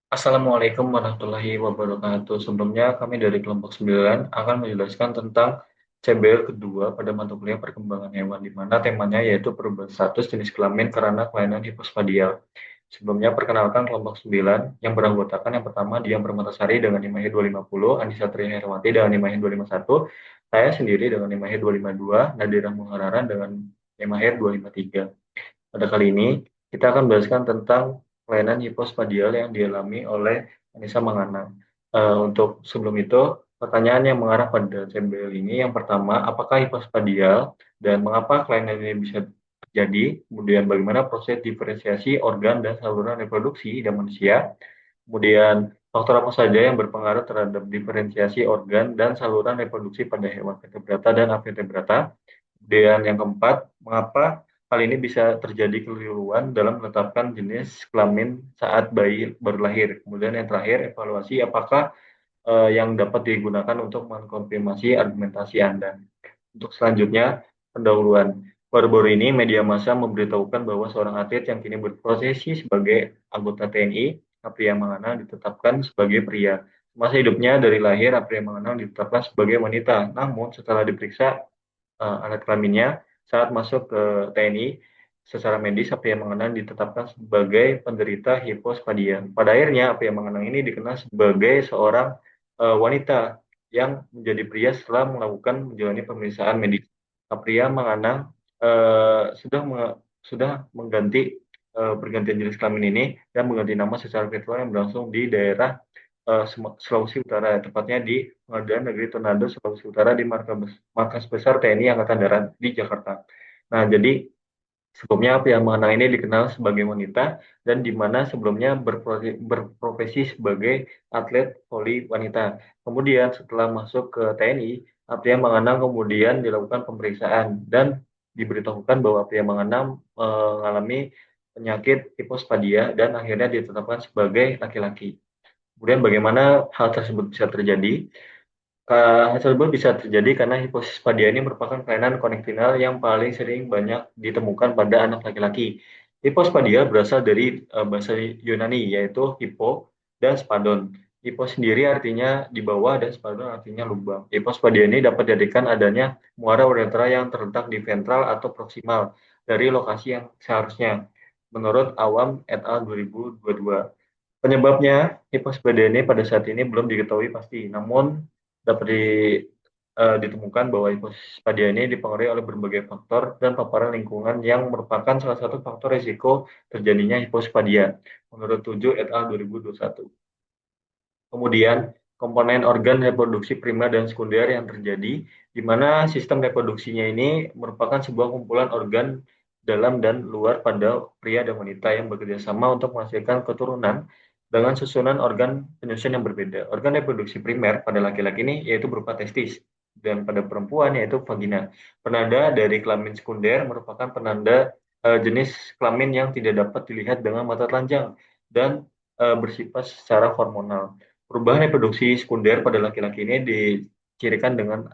Assalamualaikum warahmatullahi wabarakatuh. Sebelumnya kami dari kelompok 9 akan menjelaskan tentang CBL kedua pada mata kuliah perkembangan hewan, di mana temanya yaitu perubahan status jenis kelamin karena kelainan hipospadial. Sebelumnya perkenalkan kelompok 9 yang beranggotakan yang pertama Dian Permatasari dengan IMAI 250, Anissa Triherwati dengan IMAI 251, saya sendiri dengan IMAI 252, Nadira Muhararan dengan IMAI 253. Pada kali ini, kita akan menjelaskan tentang kelainan hipospadial yang dialami oleh Anissa Mangana. Untuk sebelum itu, pertanyaan yang mengarah pada CBL ini, yang pertama, apakah hipospadial dan mengapa kelainan ini bisa terjadi? Kemudian, bagaimana proses diferensiasi organ dan saluran reproduksi di manusia? Kemudian, faktor apa saja yang berpengaruh terhadap diferensiasi organ dan saluran reproduksi pada hewan vertebrata dan avertebrata? Kemudian yang keempat, mengapa hal ini bisa terjadi keliruan dalam menetapkan jenis kelamin saat bayi baru lahir. Kemudian yang terakhir, evaluasi apakah yang dapat digunakan untuk mengkonfirmasi argumentasi Anda. Untuk selanjutnya, pendahuluan. Baru-baru ini media massa memberitahukan bahwa seorang atlet yang kini berprofesi sebagai anggota TNI, Apria Mangana, ditetapkan sebagai pria. Masa hidupnya dari lahir, Apria Mangana ditetapkan sebagai wanita. Namun setelah diperiksa alat kelaminnya saat masuk ke TNI, secara medis Apria Manganang ditetapkan sebagai penderita hipospadia. Pada akhirnya Apria Manganang ini dikenal sebagai seorang wanita yang menjadi pria setelah melakukan menjalani pemeriksaan medis. Apria Manganang sudah mengganti pergantian jenis kelamin ini dan mengganti nama secara virtual yang berlangsung di daerah Sulawesi Utara, tepatnya di Pengadilan Negeri Ternate, Sulawesi Utara di Markas Besar TNI Angkatan Darat di Jakarta. Nah, jadi sebelumnya Pria Mengenang ini dikenal sebagai wanita dan di mana sebelumnya berprofesi sebagai atlet voli wanita. Kemudian setelah masuk ke TNI, Pria Mengenang kemudian dilakukan pemeriksaan dan diberitahukan bahwa Pria Mengenang mengalami penyakit hipospadia dan akhirnya ditetapkan sebagai laki-laki. Kemudian bagaimana hal tersebut bisa terjadi? Hal tersebut bisa terjadi karena hipospadia ini merupakan kelainan konektinal yang paling sering banyak ditemukan pada anak laki-laki. Hipospadia berasal dari bahasa Yunani yaitu hipo dan spadon. Hipo sendiri artinya di bawah dan spadon artinya lubang. Hipospadia ini dapat dijadikan adanya muara uretra yang terletak di ventral atau proksimal dari lokasi yang seharusnya, menurut Awam et al. 2022. Penyebabnya, hipospadia ini pada saat ini belum diketahui pasti, namun dapat ditemukan bahwa hipospadia ini dipengaruhi oleh berbagai faktor dan paparan lingkungan yang merupakan salah satu faktor risiko terjadinya hipospadia, menurut 7 et al. 2021. Kemudian, komponen organ reproduksi primer dan sekunder yang terjadi, di mana sistem reproduksinya ini merupakan sebuah kumpulan organ dalam dan luar pada pria dan wanita yang bekerja sama untuk menghasilkan keturunan dengan susunan organ penyusun yang berbeda. Organ reproduksi primer pada laki-laki ini yaitu berupa testis, dan pada perempuan yaitu vagina. Penanda dari kelamin sekunder merupakan penanda jenis kelamin yang tidak dapat dilihat dengan mata telanjang dan bersifat secara hormonal. Perubahan reproduksi sekunder pada laki-laki ini dicirikan dengan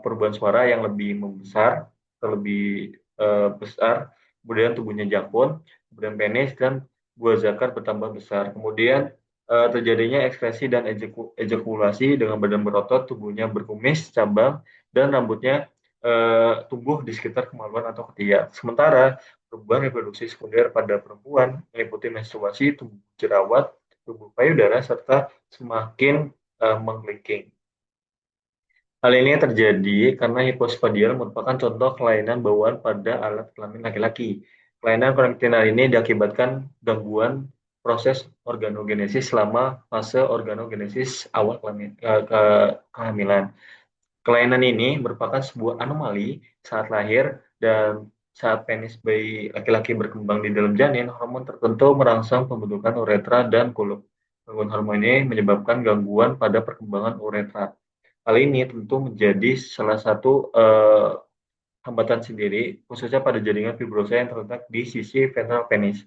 perubahan suara yang lebih membesar, lebih besar, kemudian tubuhnya jakun, kemudian penis dan buah zakar bertambah besar. Kemudian terjadinya ekskresi dan ejakulasi dengan badan berotot, tubuhnya berkumis, cabang, dan rambutnya tumbuh di sekitar kemaluan atau ketiak. Sementara perubahan reproduksi sekunder pada perempuan meliputi menstruasi, tubuh jerawat, tubuh payudara, serta semakin menggelinding. Hal ini terjadi karena hipospadial merupakan contoh kelainan bawaan pada alat kelamin laki-laki. Kelainan konektinal ini diakibatkan gangguan proses organogenesis selama fase organogenesis awal kehamilan. Kelainan ini merupakan sebuah anomali saat lahir dan saat penis bayi laki-laki berkembang di dalam janin, hormon tertentu merangsang pembentukan uretra dan kuluk. Gangguan hormon ini menyebabkan gangguan pada perkembangan uretra. Hal ini tentu menjadi salah satu hambatan sendiri, khususnya pada jaringan fibrosa yang terletak di sisi ventral penis.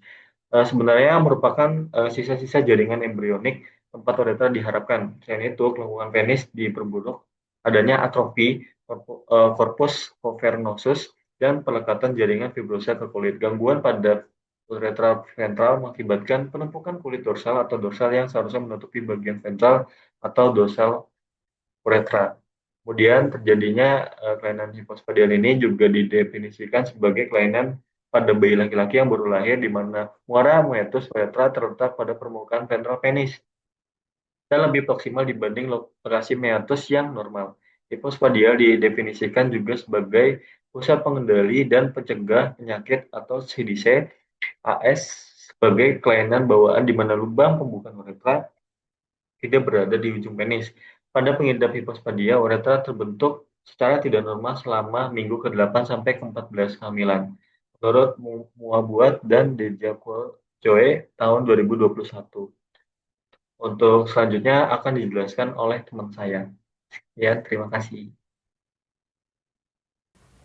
Sebenarnya merupakan sisa-sisa jaringan embrionik tempat uretra diharapkan. Selain itu, kelangsungan penis diperburuk adanya atrofi corpus cavernosus dan pelekatan jaringan fibrosa ke kulit. Gangguan pada Uretra ventral mengakibatkan penumpukan kulit dorsal atau dorsal yang seharusnya menutupi bagian ventral atau dorsal uretra. Kemudian terjadinya kelainan hipospadial ini juga didefinisikan sebagai kelainan pada bayi laki-laki yang baru lahir di mana muara meatus uretra terletak pada permukaan ventral penis dan lebih proksimal dibanding lokasi meatus yang normal. Hipospadial didefinisikan juga sebagai pusat pengendali dan pencegah penyakit atau CDC AS sebagai kelainan bawaan di mana lubang pembukaan uretra tidak berada di ujung penis. Pada pengidap hipospadia, uretra terbentuk secara tidak normal selama minggu ke-8 sampai ke-14 kehamilan. Menurut Muabuat dan Joe tahun 2021. Untuk selanjutnya akan dijelaskan oleh teman saya. Ya, terima kasih.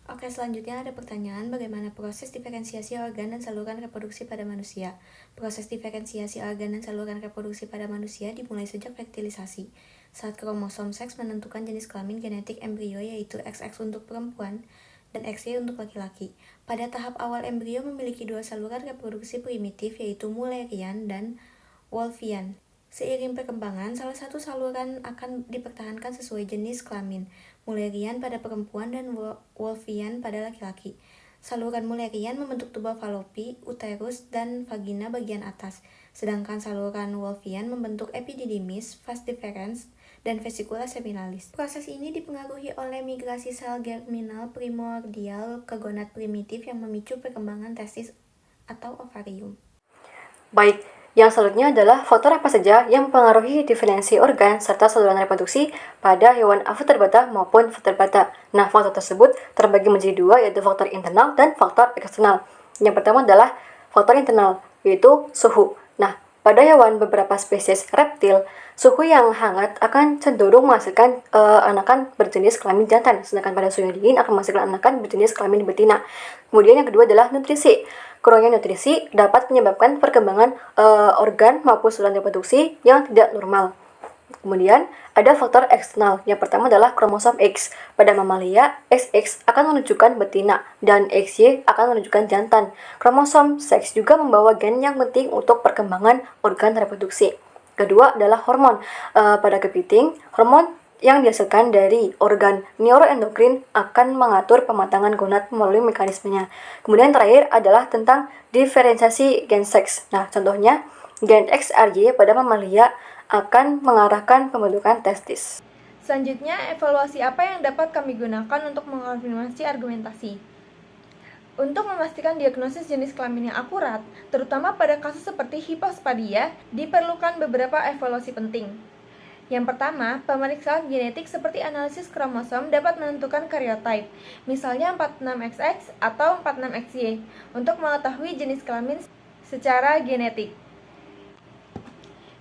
Oke, selanjutnya ada pertanyaan bagaimana proses diferensiasi organ dan saluran reproduksi pada manusia. Proses diferensiasi organ dan saluran reproduksi pada manusia dimulai sejak fertilisasi. Saat kromosom seks menentukan jenis kelamin genetik embrio yaitu XX untuk perempuan dan XY untuk laki-laki. Pada tahap awal embrio memiliki dua saluran reproduksi primitif yaitu Mullerian dan Wolffian. Seiring perkembangan, salah satu saluran akan dipertahankan sesuai jenis kelamin, Mullerian pada perempuan dan Wolffian pada laki-laki. Saluran Mullerian membentuk tuba falopi, uterus, dan vagina bagian atas, sedangkan saluran Wolffian membentuk epididymis, vas deferens, dan vesicula seminalis. Proses ini dipengaruhi oleh migrasi sel germinal primordial ke gonad primitif yang memicu perkembangan testis atau ovarium. Baik, yang selanjutnya adalah faktor apa saja yang mempengaruhi diferensi organ serta saluran reproduksi pada hewan avertebrata maupun vertebrata. Nah, faktor tersebut terbagi menjadi dua, yaitu faktor internal dan faktor eksternal. Yang pertama adalah faktor internal, yaitu suhu. Nah, pada hewan beberapa spesies reptil, suhu yang hangat akan cenderung menghasilkan anakan berjenis kelamin jantan, sedangkan pada suhu yang dingin akan menghasilkan anakan berjenis kelamin betina. Kemudian yang kedua adalah nutrisi. Kurangnya nutrisi dapat menyebabkan perkembangan organ maupun saluran reproduksi yang tidak normal. Kemudian ada faktor eksternal. Yang pertama adalah kromosom X. Pada mamalia, XX akan menunjukkan betina dan XY akan menunjukkan jantan. Kromosom seks juga membawa gen yang penting untuk perkembangan organ reproduksi. Kedua adalah hormon. Pada kepiting, hormon yang dihasilkan dari organ neuroendokrin akan mengatur pematangan gonad melalui mekanismenya. Kemudian terakhir adalah tentang diferensiasi gen seks. Nah, contohnya gen XRY pada mamalia akan mengarahkan pembentukan testis. Selanjutnya, evaluasi apa yang dapat kami gunakan untuk mengkonfirmasi argumentasi? Untuk memastikan diagnosis jenis kelamin yang akurat, terutama pada kasus seperti hipospadia, diperlukan beberapa evaluasi penting. Yang pertama, pemeriksaan genetik seperti analisis kromosom dapat menentukan karyotype, misalnya 46XX atau 46XY, untuk mengetahui jenis kelamin secara genetik.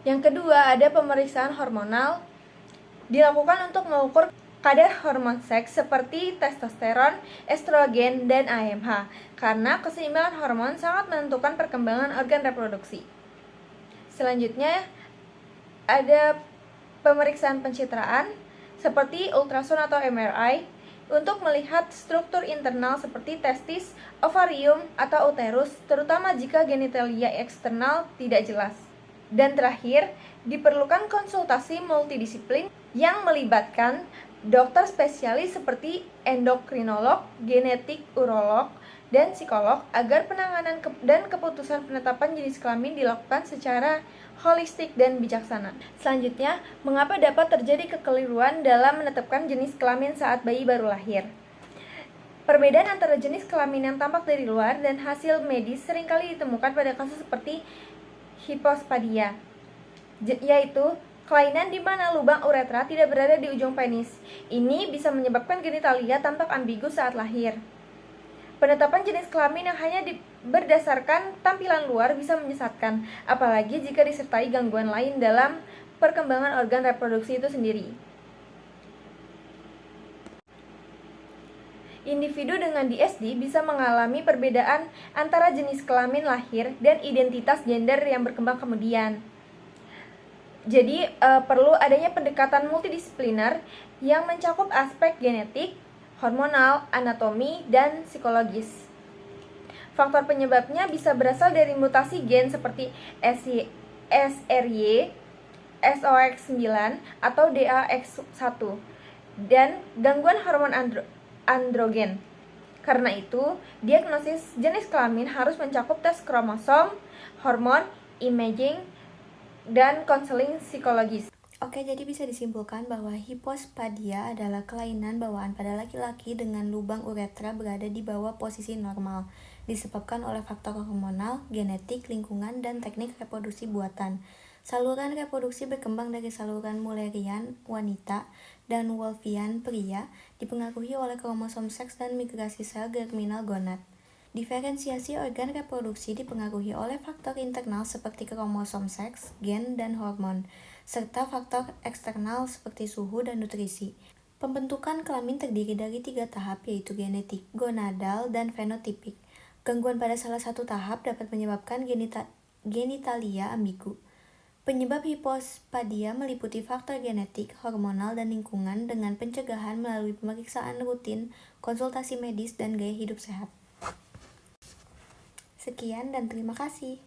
Yang kedua, ada pemeriksaan hormonal dilakukan untuk mengukur kadar hormon seks seperti testosteron, estrogen, dan AMH, karena keseimbangan hormon sangat menentukan perkembangan organ reproduksi. Selanjutnya, ada pemeriksaan pencitraan seperti ultrasound atau MRI untuk melihat struktur internal seperti testis, ovarium, atau uterus, terutama jika genitalia eksternal tidak jelas. Dan terakhir, diperlukan konsultasi multidisiplin yang melibatkan dokter spesialis seperti endokrinolog, genetik, urolog, dan psikolog agar penanganan dan keputusan penetapan jenis kelamin dilakukan secara holistik dan bijaksana. Selanjutnya, mengapa dapat terjadi kekeliruan dalam menetapkan jenis kelamin saat bayi baru lahir? Perbedaan antara jenis kelamin yang tampak dari luar dan hasil medis seringkali ditemukan pada kasus seperti hipospadia, yaitu kelainan di mana lubang uretra tidak berada di ujung penis. Ini bisa menyebabkan genitalia tampak ambigu saat lahir. Penetapan jenis kelamin yang hanya berdasarkan tampilan luar bisa menyesatkan, apalagi jika disertai gangguan lain dalam perkembangan organ reproduksi itu sendiri. Individu dengan DSD bisa mengalami perbedaan antara jenis kelamin lahir dan identitas gender yang berkembang kemudian. Jadi perlu adanya pendekatan multidisipliner yang mencakup aspek genetik, hormonal, anatomi, dan psikologis. Faktor penyebabnya bisa berasal dari mutasi gen seperti SRY, SOX9, atau DAX1, dan gangguan hormon androgen. Karena itu, diagnosis jenis kelamin harus mencakup tes kromosom, hormon, imaging, dan konseling psikologis. Oke, jadi bisa disimpulkan bahwa hipospadia adalah kelainan bawaan pada laki-laki dengan lubang uretra berada di bawah posisi normal, disebabkan oleh faktor hormonal, genetik, lingkungan, dan teknik reproduksi buatan. Saluran reproduksi berkembang dari saluran Mullerian wanita dan Wolffian pria, dipengaruhi oleh kromosom seks dan migrasi sel germinal gonad. Diferensiasi organ reproduksi dipengaruhi oleh faktor internal seperti kromosom seks, gen, dan hormon, serta faktor eksternal seperti suhu dan nutrisi. Pembentukan kelamin terdiri dari 3 tahap, yaitu genetik, gonadal, dan fenotipik. Gangguan pada salah satu tahap dapat menyebabkan genitalia ambigu. Penyebab hipospadia meliputi faktor genetik, hormonal, dan lingkungan dengan pencegahan melalui pemeriksaan rutin, konsultasi medis, dan gaya hidup sehat. Sekian dan terima kasih.